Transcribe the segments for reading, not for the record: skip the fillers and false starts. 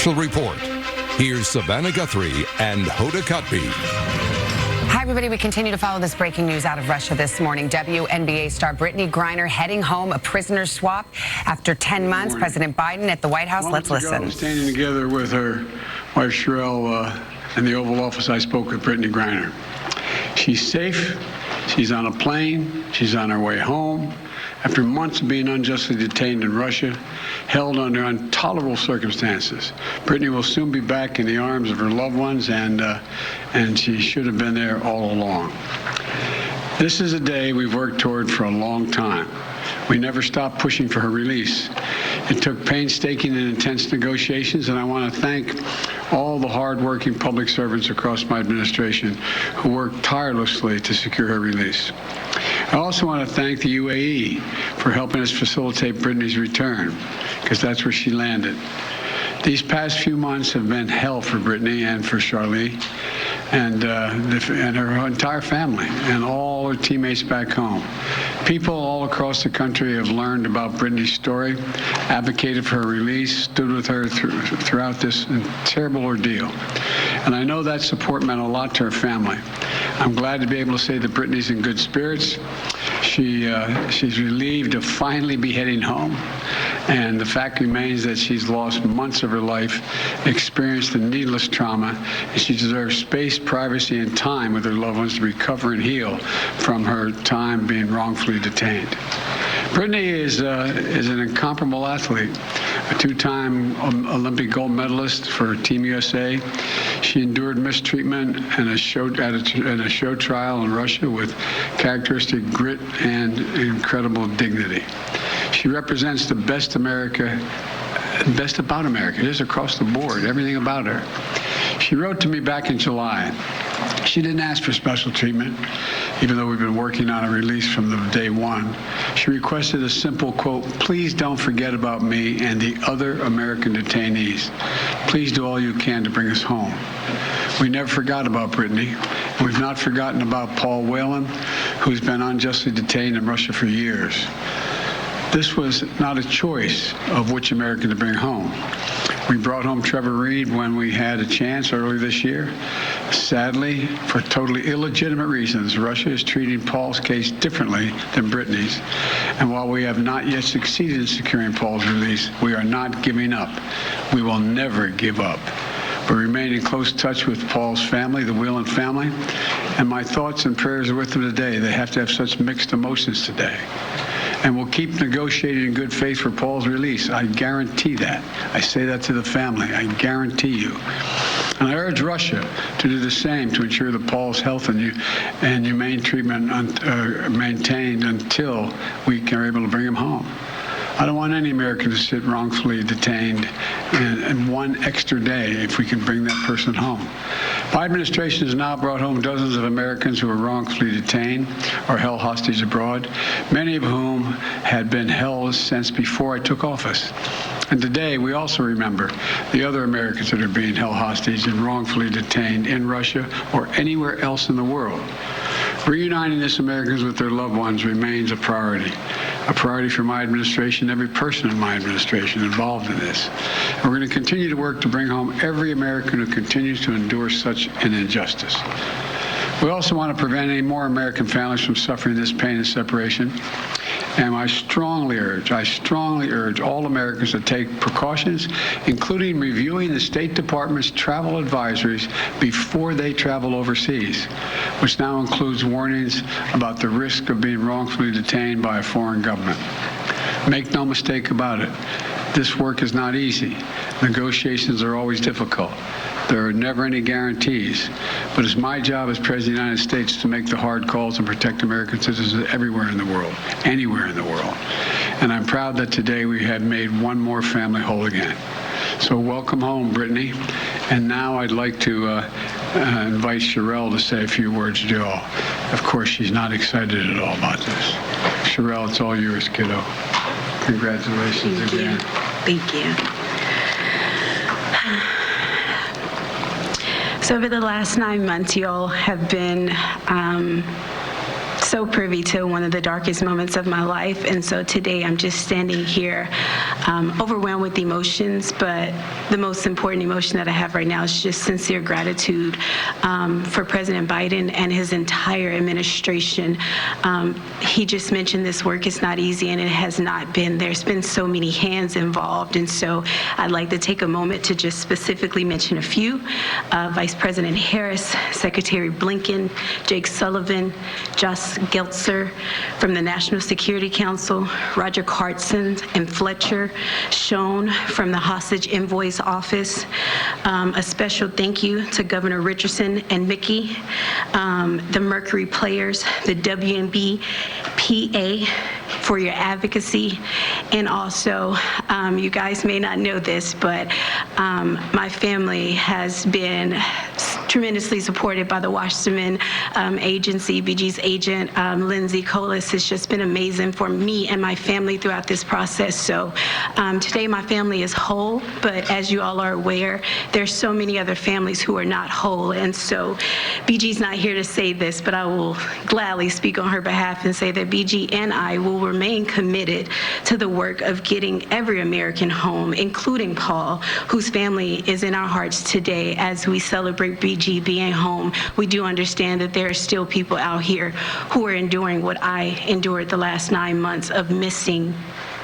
Special Report. Here's Savannah Guthrie and Hoda Kotb. Hi, everybody. We continue to follow this breaking news out of Russia this morning. WNBA star Brittney Griner heading home, a prisoner swap after 10 months. President Biden at the White House. Let's listen. Standing together with her wife, Cherelle, in the Oval Office, I spoke with Brittney Griner. She's safe. She's on a plane. She's on her way home. After months of being unjustly detained in Russia, held under intolerable circumstances, Brittney will soon be back in the arms of her loved ones, and she should have been there all along. This is a day we've worked toward for a long time. We never stopped pushing for her release. It took painstaking and intense negotiations, and I want to thank all the hard-working public servants across my administration who worked tirelessly to secure her release. I also want to thank the UAE for helping us facilitate Brittney's return, because that's where she landed. These past few months have been hell for Brittney and for Charlie and her entire family and all her teammates back home. People all across the country have learned about Brittney's story, advocated for her release, stood with her throughout this terrible ordeal. And I know that support meant a lot to her family. I'm glad to be able to say that Brittney's in good spirits. She's relieved to finally be heading home. And the fact remains that she's lost months of her life, experienced a needless trauma, and she deserves space, privacy, and time with her loved ones to recover and heal from her time being wrongfully detained. Brittney is an incomparable athlete, a two-time Olympic gold medalist for Team USA. She endured mistreatment in a show trial in Russia with characteristic grit and incredible dignity. She represents the best about America. It is across the board, everything about her. She wrote to me back in July. She didn't ask for special treatment, even though we've been working on a release from the day one. She requested a simple quote, "Please don't forget about me and the other American detainees. Please do all you can to bring us home." We never forgot about Brittney. We've not forgotten about Paul Whelan, who's been unjustly detained in Russia for years. This was not a choice of which American to bring home. We brought home Trevor Reed when we had a chance early this year. Sadly, for totally illegitimate reasons, Russia is treating Paul's case differently than Brittney's. And while we have not yet succeeded in securing Paul's release, we are not giving up. We will never give up. We remain in close touch with Paul's family, the Whelan family, and my thoughts and prayers are with them today. They have to have such mixed emotions today. And we'll keep negotiating in good faith for Paul's release. I guarantee that. I say that to the family. I guarantee you. And I urge Russia to do the same to ensure that Paul's health and humane treatment maintained until we are able to bring him home. I don't want any American to sit wrongfully detained in one extra day if we can bring that person home. My administration has now brought home dozens of Americans who were wrongfully detained or held hostage abroad, many of whom had been held since before I took office. And today, we also remember the other Americans that are being held hostage and wrongfully detained in Russia or anywhere else in the world. Reuniting these Americans with their loved ones remains a priority for my administration, every person in my administration involved in this. And we're going to continue to work to bring home every American who continues to endure such an injustice. We also want to prevent any more American families from suffering this pain and separation. And I strongly urge all Americans to take precautions, including reviewing the State Department's travel advisories before they travel overseas, which now includes warnings about the risk of being wrongfully detained by a foreign government. Make no mistake about it. This work is not easy. Negotiations are always difficult. There are never any guarantees, but it's my job as President of the United States to make the hard calls and protect American citizens everywhere in the world, anywhere in the world. And I'm proud that today we have made one more family whole again. So welcome home, Brittney. And now I'd like to invite Cherelle to say a few words to you all. Of course, she's not excited at all about this. Cherelle, it's all yours, kiddo. Congratulations again. Thank you. So over the last 9 months, you all have been so so privy to one of the darkest moments of my life, and so today I'm just standing here overwhelmed with emotions, but the most important emotion that I have right now is just sincere gratitude for President Biden and his entire administration. He just mentioned this work is not easy, and it has not been. There's been so many hands involved, and so I'd like to take a moment to just specifically mention a few. Vice President Harris, Secretary Blinken, Jake Sullivan, Josh Geltzer from the National Security Council, Roger Carson and Fletcher, Schoen from the Hostage Envoy's Office. A special thank you to Governor Richardson and Mickey, the Mercury Players, the WNBPA for your advocacy, and also, you guys may not know this, but my family has been tremendously supported by the Wasserman Agency. BG's agent, Lindsay Colas, has just been amazing for me and my family throughout this process. So today my family is whole, but as you all are aware, there's so many other families who are not whole. And so BG's not here to say this, but I will gladly speak on her behalf and say that BG and I will remain committed to the work of getting every American home, including Paul, whose family is in our hearts today as we celebrate BG being home. We do understand that there are still people out here who are enduring what I endured the last 9 months of missing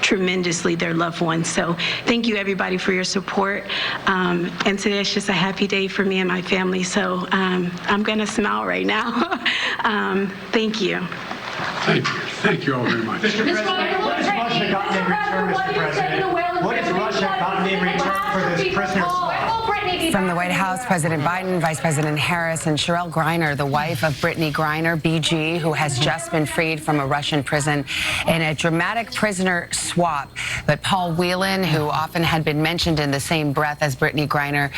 tremendously their loved ones. So thank you everybody for your support. And today it's just a happy day for me and my family. So I'm gonna smile right now. Thank you. Thank you. Thank you all very much. Mr. President, what has Russia gotten in return, Mr. President? What has Russia gotten in return for this prisoner swap? From the White House, President Biden, Vice President Harris, and Cherelle Griner, the wife of Brittney Griner, BG, who has just been freed from a Russian prison in a dramatic prisoner swap. But Paul Whelan, who often had been mentioned in the same breath as Brittney Griner,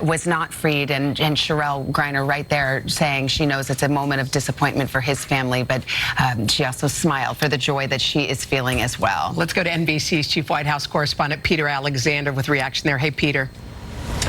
was not freed. And Cherelle Griner right there saying she knows it's a moment of disappointment for his family, but she also smiled for the joy that she is feeling as well. Let's go to NBC's Chief White House Correspondent Peter Alexander with reaction there. Hey, Peter.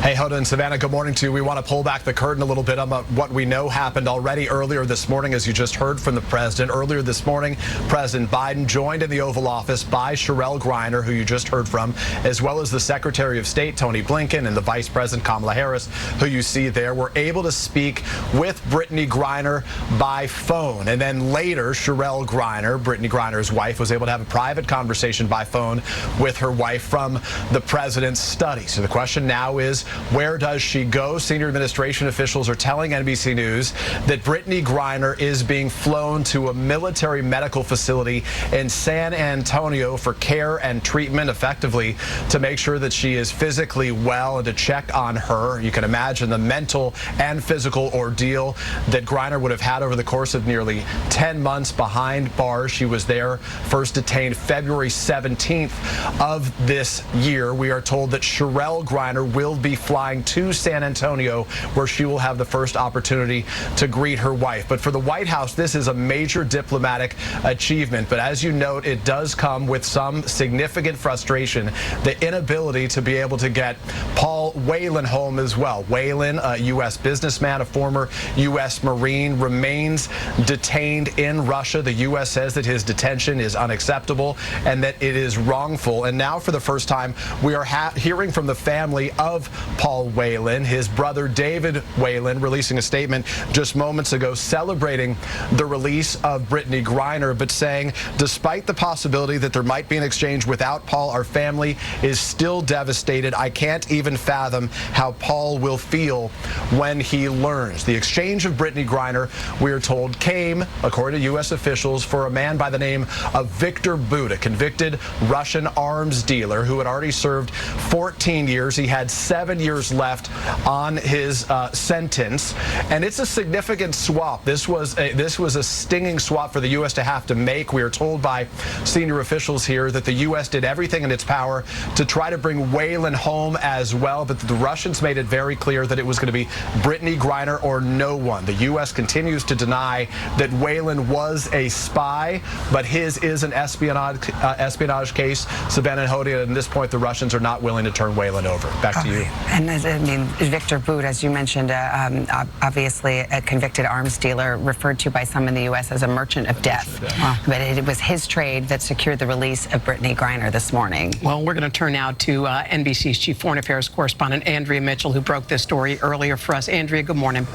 Hey, Hoda and Savannah, good morning to you. We want to pull back the curtain a little bit on what we know happened already earlier this morning, as you just heard from the president. Earlier this morning, President Biden joined in the Oval Office by Cherelle Griner, who you just heard from, as well as the Secretary of State, Tony Blinken, and the Vice President, Kamala Harris, who you see there, were able to speak with Brittney Griner by phone. And then later, Cherelle Griner, Brittney Griner's wife, was able to have a private conversation by phone with her wife from the president's study. So the question now is, where does she go? Senior administration officials are telling NBC News that Brittney Griner is being flown to a military medical facility in San Antonio for care and treatment, effectively to make sure that she is physically well and to check on her. You can imagine the mental and physical ordeal that Griner would have had over the course of nearly 10 months behind bars. She was there, first detained February 17th of this year. We are told that Cherelle Griner will be flying to San Antonio, where she will have the first opportunity to greet her wife. But for the White House, this is a major diplomatic achievement. But as you note, it does come with some significant frustration, the inability to be able to get Paul Whelan home as well. Whelan, a U.S. businessman, a former U.S. Marine, remains detained in Russia. The U.S. says that his detention is unacceptable and that it is wrongful. And now, for the first time, we are hearing from the family of Paul Whelan. His brother David Whelan releasing a statement just moments ago celebrating the release of Brittney Griner, but saying, despite the possibility that there might be an exchange without Paul, our family is still devastated. I can't even fathom how Paul will feel when he learns. The exchange of Brittney Griner, we are told, came, according to U.S. officials, for a man by the name of Victor Bout, a convicted Russian arms dealer who had already served 14 years. He had 7 years left on his sentence, and it's a significant swap. This was a stinging swap for the U.S. to have to make. We are told by senior officials here that the U.S. did everything in its power to try to bring Whelan home as well, but the Russians made it very clear that it was going to be Brittney Griner or no one. The U.S. continues to deny that Whelan was a spy, but his is an espionage case. Savannah and Hoda, at this point, the Russians are not willing to turn Whelan over. Back to you. And I mean, Victor Bout, as you mentioned, obviously a convicted arms dealer referred to by some in the U.S. as a merchant of death. Wow. But it was his trade that secured the release of Brittney Griner this morning. Well, we're going to turn now to NBC's chief foreign affairs correspondent, Andrea Mitchell, who broke this story earlier for us. Andrea, good morning.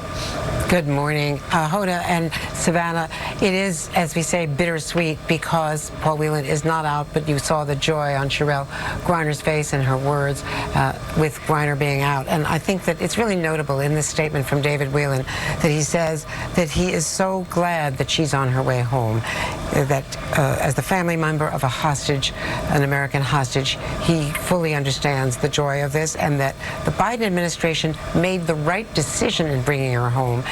Good morning. Hoda and Savannah, it is, as we say, bittersweet because Paul Whelan is not out, but you saw the joy on Cherelle Griner's face and her words with Griner being out. And I think that it's really notable in this statement from David Whelan that he says that he is so glad that she's on her way home, that as the family member of a hostage, an American hostage, he fully understands the joy of this and that the Biden administration made the right decision in bringing her home,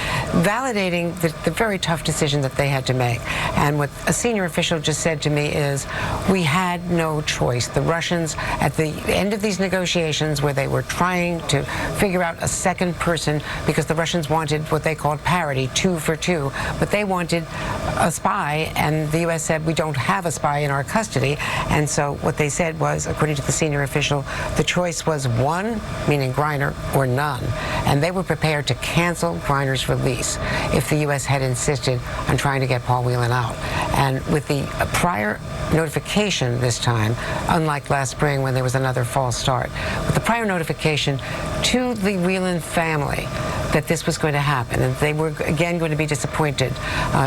validating the very tough decision that they had to make. And what a senior official just said to me is, we had no choice. The Russians, at the end of these negotiations where they were trying to figure out a second person, because the Russians wanted what they called parity, 2 for 2, but they wanted a spy, and the U.S. said, we don't have a spy in our custody. And so what they said was, according to the senior official, the choice was 1, meaning Griner, or none. And they were prepared to cancel Griner's release if the U.S. had insisted on trying to get Paul Whelan out. And with the prior notification this time, unlike last spring when there was another false start, with the prior notification to the Whelan family that this was going to happen, and they were again going to be disappointed.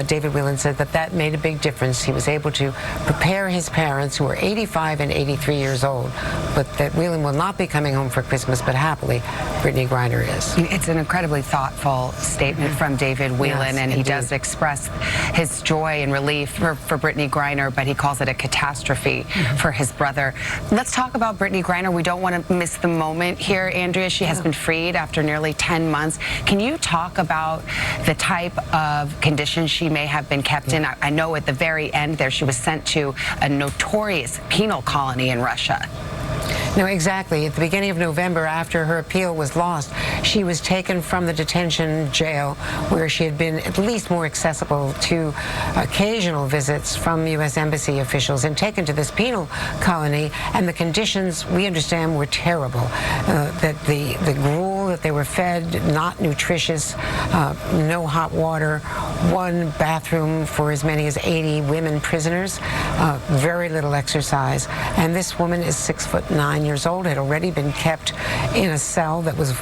David Whelan said that that made a big difference. He was able to prepare his parents, who are 85 and 83 years old, but that Whelan will not be coming home for Christmas, but happily, Brittney Griner is. It's an incredibly thoughtful statement from David Whelan, and he does express his joy and relief for Brittney Griner, but he calls it a catastrophe for his brother. Let's talk about Brittney Griner. We don't want to miss the moment here, Andrea. She has been freed after nearly 10 months. Can you talk about the type of conditions she may have been kept in? I know at the very end there she was sent to a notorious penal colony in Russia. No, exactly. At the beginning of November, after her appeal was lost, she was taken from the detention jail where she had been at least more accessible to occasional visits from U.S. Embassy officials and taken to this penal colony. And the conditions, we understand, were terrible. That the gruel that they were fed, not nutritious, no hot water, 1 bathroom for as many as 80 women prisoners, very little exercise. And this woman is 6'9" years old, had already been kept in a cell that was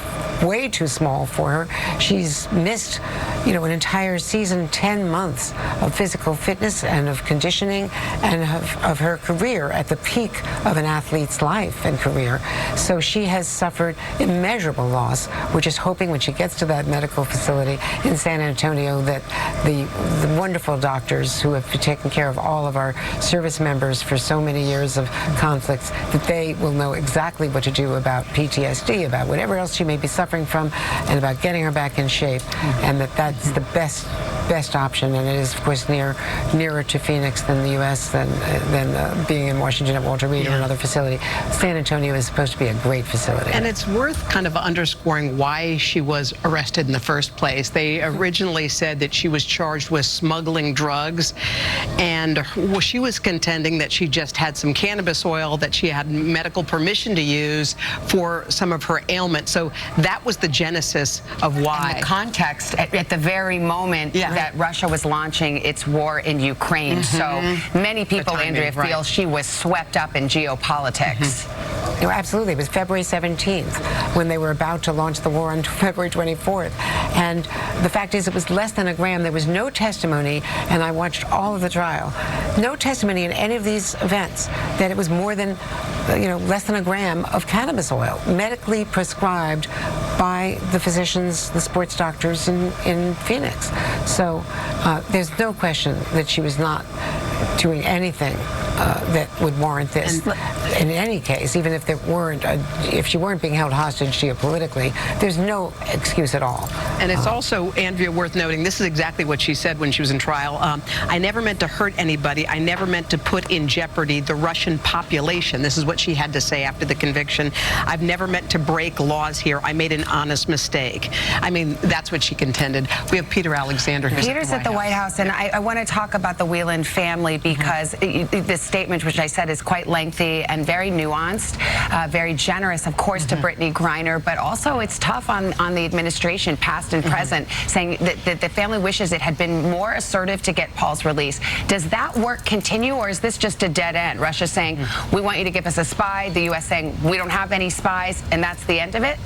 way too small for her. She's missed, an entire season, 10 months of physical fitness and of conditioning and of her career at the peak of an athlete's life and career. So she has suffered immeasurable loss. We're just hoping when she gets to that medical facility in San Antonio that the wonderful doctors who have taken care of all of our service members for so many years of conflicts, that they will know exactly what to do about PTSD, about whatever else she may be suffering from, and about getting her back in shape, and that's the best option. And it is, of course, nearer to Phoenix than the U.S. than being in Washington at Walter Reed or another facility. San Antonio is supposed to be a great facility. And it's worth kind of underscoring why she was arrested in the first place. They originally said that she was charged with smuggling drugs, and she was contending that she just had some cannabis oil that she had medical permission to use for some of her ailments. So that was the genesis of why. And the context at the very moment that Russia was launching its war in Ukraine. So many people, Andrea, feel she was swept up in geopolitics. Absolutely. It was February 17th when they were about to launch the war on February 24th. And the fact is, it was less than a gram. There was no testimony, and I watched all of the trial. No testimony in any of these events that it was more than, less than a gram of cannabis oil, medically prescribed by the physicians, the sports doctors in Phoenix. So there's no question that she was not doing anything that would warrant this. In any case, even if if she weren't being held hostage geopolitically, there's no excuse at all. And it's also, Andrea, worth noting, this is exactly what she said when she was in trial. I never meant to hurt anybody. I never meant to put in jeopardy the Russian population. This is what she had to say after the conviction. I've never meant to break laws here. I made an honest mistake. I mean, that's what she contended. We have Peter Alexander. Peter's at the White House, and I want to talk about the Whelan family because this statement, which I said is quite lengthy and again, very nuanced, very generous, of course, to Brittney Griner, but also it's tough on the administration, past and present, saying that the family wishes it had been more assertive to get Paul's release. Does that work continue, or is this just a dead end? Russia saying, we want you to give us a spy, the U.S. saying, we don't have any spies, and that's the end of it?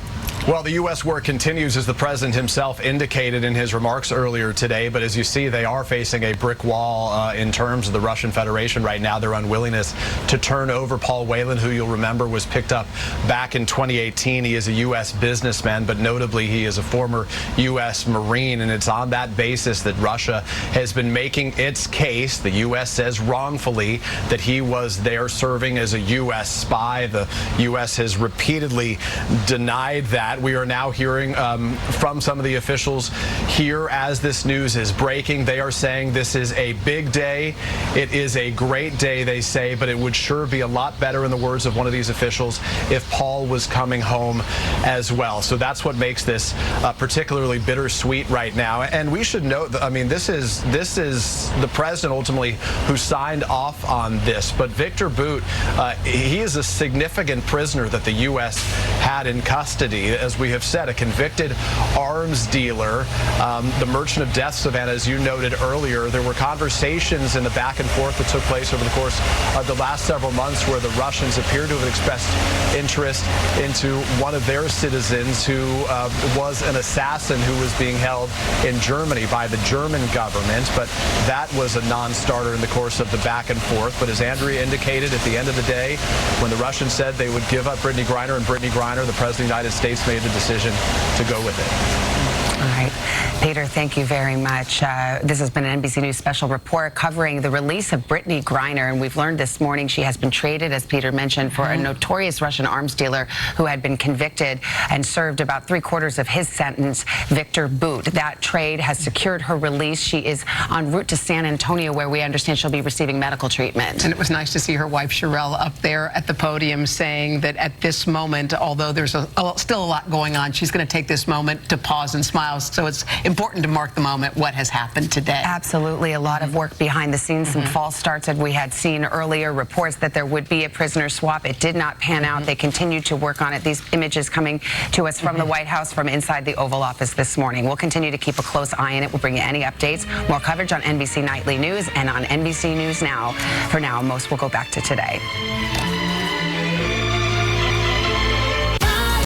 Well, the U.S. work continues, as the president himself indicated in his remarks earlier today. But as you see, they are facing a brick wall in terms of the Russian Federation right now. Their unwillingness to turn over Paul Whelan, who you'll remember was picked up back in 2018. He is a U.S. businessman, but notably he is a former U.S. Marine. And it's on that basis that Russia has been making its case. The U.S. says wrongfully that he was there serving as a U.S. spy. The U.S. has repeatedly denied that. We are now hearing from some of the officials here as this news is breaking. They are saying this is a big day. It is a great day, they say, but it would sure be a lot better, in the words of one of these officials, if Paul was coming home as well. So that's what makes this particularly bittersweet right now. And we should note that, I mean, this is the president ultimately who signed off on this. But Victor Bout, he is a significant prisoner that the U.S. had in custody. As we have said, a convicted arms dealer, the merchant of death, Savannah, as you noted earlier. There were conversations in the back and forth that took place over the course of the last several months where the Russians appear to have expressed interest into one of their citizens who was an assassin who was being held in Germany by the German government. But that was a non-starter in the course of the back and forth. But as Andrea indicated, at the end of the day, when the Russians said they would give up Brittney Griner, and Brittney Griner, the President of the United States, made the decision to go with it. All right. Peter, thank you very much. This has been an NBC News special report covering the release of Brittney Griner, and we've learned this morning she has been traded, as Peter mentioned, for a notorious Russian arms dealer who had been convicted and served about 3/4 of his sentence, Victor Bout. That trade has secured her release. She is en route to San Antonio, where we understand she'll be receiving medical treatment. And it was nice to see her wife, Cherelle, up there at the podium saying that at this moment, although there's still a lot going on, she's going to take this moment to pause and smile. So it's important to mark the moment, what has happened today. Absolutely. A lot of work behind the scenes, some false starts that we had seen earlier, reports that there would be a prisoner swap. It did not pan out. They continued to work on it. These images coming to us from the White House, from inside the Oval Office this morning. We'll continue to keep a close eye on it. We'll bring you any updates, more coverage on NBC Nightly News and on NBC News Now. For now, most will go back to today.